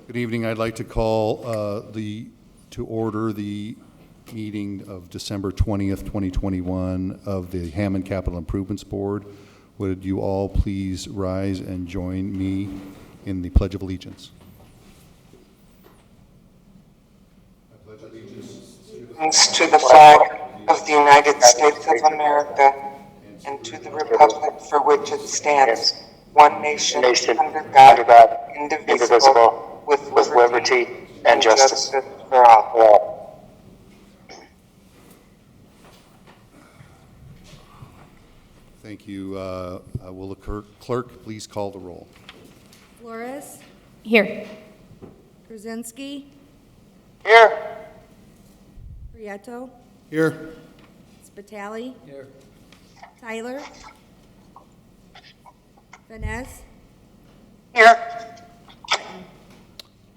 Good evening. I'd like to call to order the meeting of December 20th, 2021 of the Hammond Capital Improvements Board. Would you all please rise and join me in the Pledge of Allegiance? I pledge allegiance to the flag of the United States of America and to the republic for which it stands, one nation, under God, indivisible, with liberty and justice for all. Thank you. Will the clerk please call the roll? Flores? Here. Krasinski? Here. Prieto? Here. Spitali? Here. Tyler? Vanez? Here.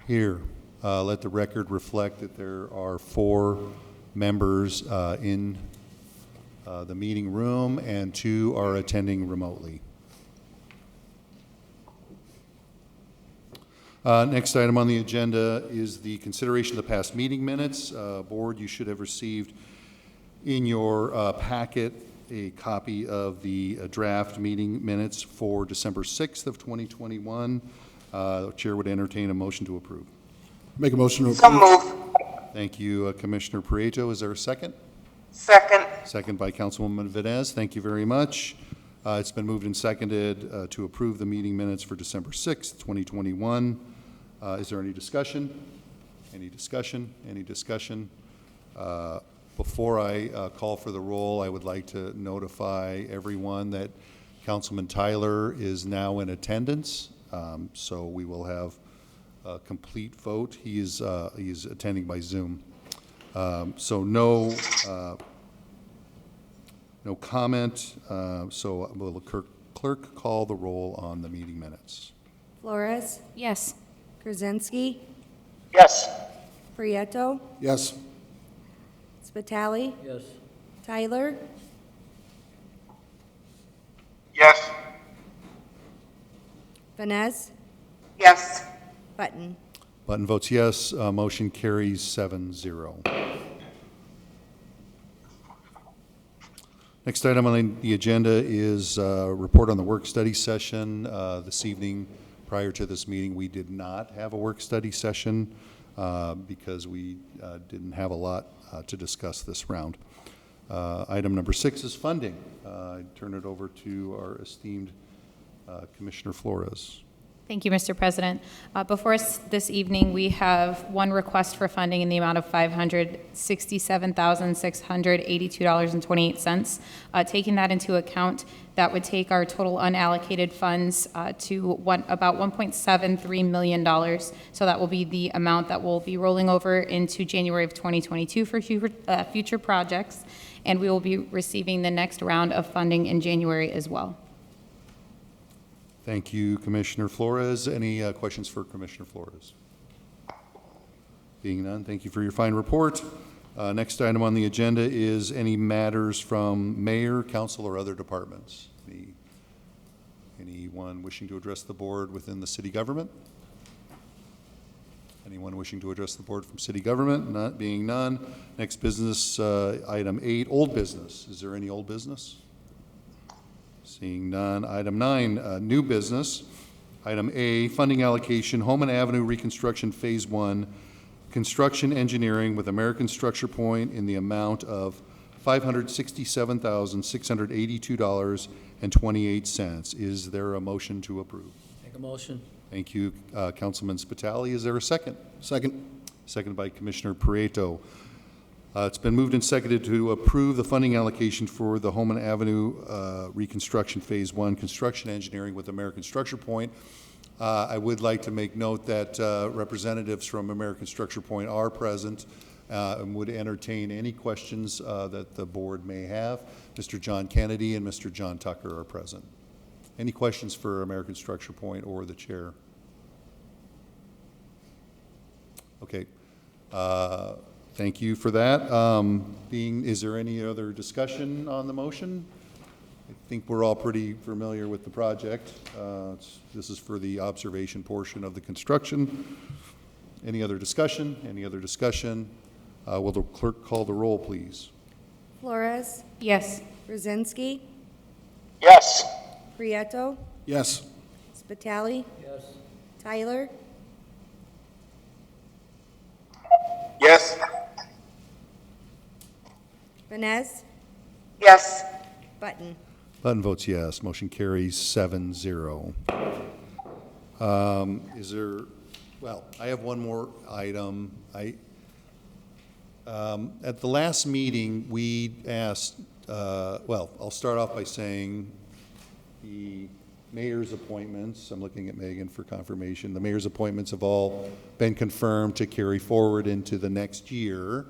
Here. Let the record reflect that there are 4 members in the meeting room and 2 are attending remotely. Next item on the agenda is the consideration of the past meeting minutes. Board, you should have received in your packet a copy of the draft meeting minutes for December 6th of 2021. The chair would entertain a motion to approve. Make a motion to So approve. move. Thank you, Commissioner Prieto. Is there a second? Second. Second by Councilwoman Vanez. Thank you very much. It's been moved and seconded to approve the meeting minutes for December 6th, 2021. Is there any discussion? Any discussion? Any discussion? Before I call for the roll, I would like to notify everyone that Councilman Tyler is now in attendance, so we will have a complete vote. He is attending by Zoom. So no comment. So will the clerk call the roll on the meeting minutes? Flores? Yes. Krasinski? Yes. Prieto? Yes. Spitali? Yes. Tyler? Yes. Vanez? Yes. Button? Button votes yes. Motion carries 7-0. Next item on the agenda is a report on the work study session. This evening, prior to this meeting, we did not have a work study session because we didn't have a lot to discuss this round. Item number 6 is funding. I turn it over to our esteemed Commissioner Flores. Thank you, Mr. President. Before us this evening, we have one request for funding in the amount of $567,682.28. Taking that into account, that would take our total unallocated funds to about $1.73 million. So that will be the amount that will be rolling over into January of 2022 for future projects. And we will be receiving the next round of funding in January as well. Thank you, Commissioner Flores. Any questions for Commissioner Flores? Being none, thank you for your fine report. Next item on the agenda is any matters from mayor, council, or other departments. Anyone wishing to address the board within the city government? Anyone wishing to address the board from city government? Not being none. Next business, item 8, old business. Is there any old business? Seeing none. Item 9, new business. Item A, funding allocation, Hammond Avenue Reconstruction Phase 1, construction engineering with American Structure Point in the amount of $567,682.28. Is there a motion to approve? Make a motion. Thank you, Councilman Spitali. Is there a second? Second. Seconded by Commissioner Prieto. It's been moved and seconded to approve the funding allocation for the Hammond Avenue Reconstruction Phase 1 construction engineering with American Structure Point. I would like to make note that representatives from American Structure Point are present and would entertain any questions that the board may have. Mr. John Kennedy and Mr. John Tucker are present. Any questions for American Structure Point or the chair? Okay. Thank you for that. Is there any other discussion on the motion? I think we're all pretty familiar with the project. This is for the observation portion of the construction. Any other discussion? Any other discussion? Will the clerk call the roll, please? Flores, Yes. Brzezinski, Yes. Prieto, Yes. Spitali, Yes. Tyler, Yes. Vines, Yes. Button. Button votes yes. Motion carries 7-0. Is there, well, I have one more item. At the last meeting, we asked, well, I'll start off by saying the mayor's appointments, I'm looking at Megan for confirmation, the mayor's appointments have all been confirmed to carry forward into the next year.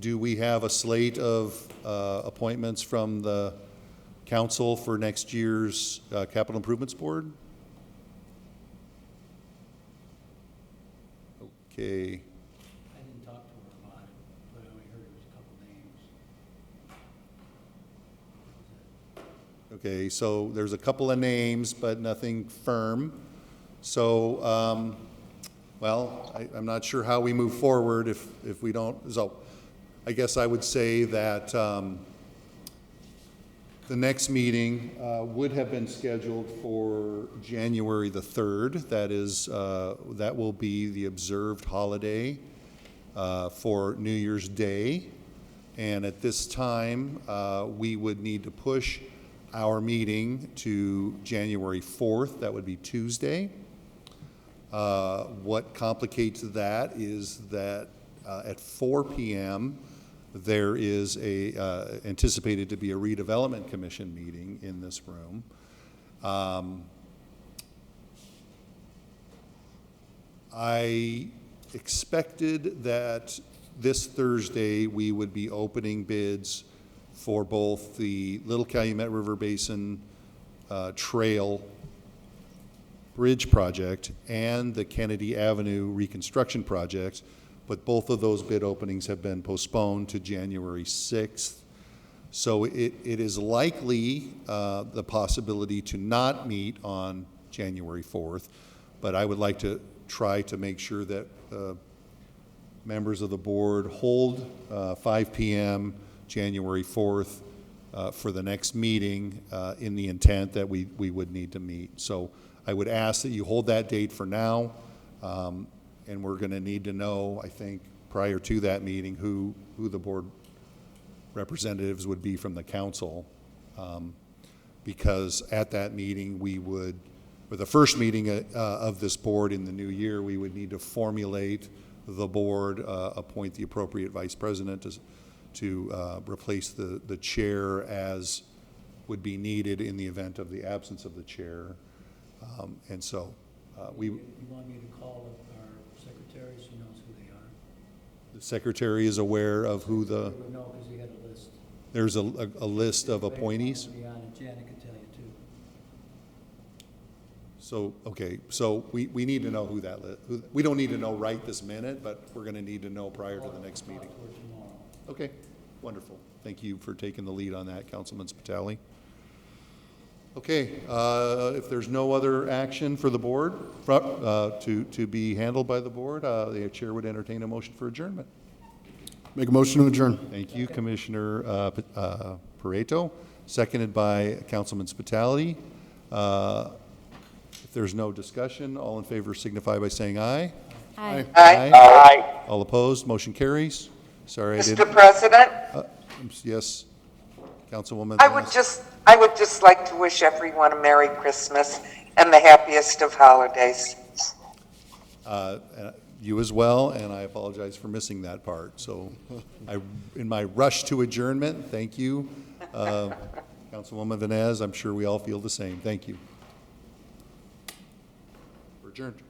Do we have a slate of appointments from the council for next year's Capital Improvements Board? Okay. I didn't talk to her about it, but I only heard it was a couple names. Okay, so there's a couple of names, but nothing firm. So, well, I'm not sure how we move forward if we don't, so I guess I would say that the next meeting would have been scheduled for January the 3rd. That is, that will be the observed holiday for New Year's Day. And at this time, we would need to push our meeting to January 4th. That would be Tuesday. What complicates that is that at 4 p.m., there is anticipated to be a redevelopment commission meeting in this room. I expected that this Thursday we would be opening bids for both the Little Calumet River Basin Trail Bridge project and the Kennedy Avenue reconstruction project, but both of those bid openings have been postponed to January 6th. So it is likely the possibility to not meet on January 4th, but I would like to try to make sure that members of the board hold 5 p.m. January 4th for the next meeting in the intent that we would need to meet. So I would ask that you hold that date for now. And we're going to need to know, I think, prior to that meeting, who the board representatives would be from the council. Because at that meeting, we would, for the first meeting of this board in the new year, we would need to formulate the board, appoint the appropriate vice president to replace the chair as would be needed in the event of the absence of the chair. And so we... You want me to call our secretary, she knows who they are? The secretary is aware of who They would know because he had a list. there's a list of appointees. Be on it. Janet could tell you too. So, okay, so we need to know who that we don't need to know right this minute, but we're going to need to know prior to the next meeting. Talk to her tomorrow. Okay, wonderful. Thank you for taking the lead on that, Councilman Spitali. Okay, if there's no other action for the board, to be handled by the board, the chair would entertain a motion for adjournment. Make a motion to adjourn. Thank you, Commissioner Pareto, seconded by Councilman Spitali. If there's no discussion, all in favor signify by saying aye. Aye. Aye. All opposed, motion carries. Sorry, I Mr. didn't. President, Yes, Councilwoman. I would just like to wish everyone a Merry Christmas and the happiest of holidays. You as well, and I apologize for missing that part. So in my rush to adjournment, thank you. Councilwoman Vines, I'm sure we all feel the same. Thank you. We're adjourned.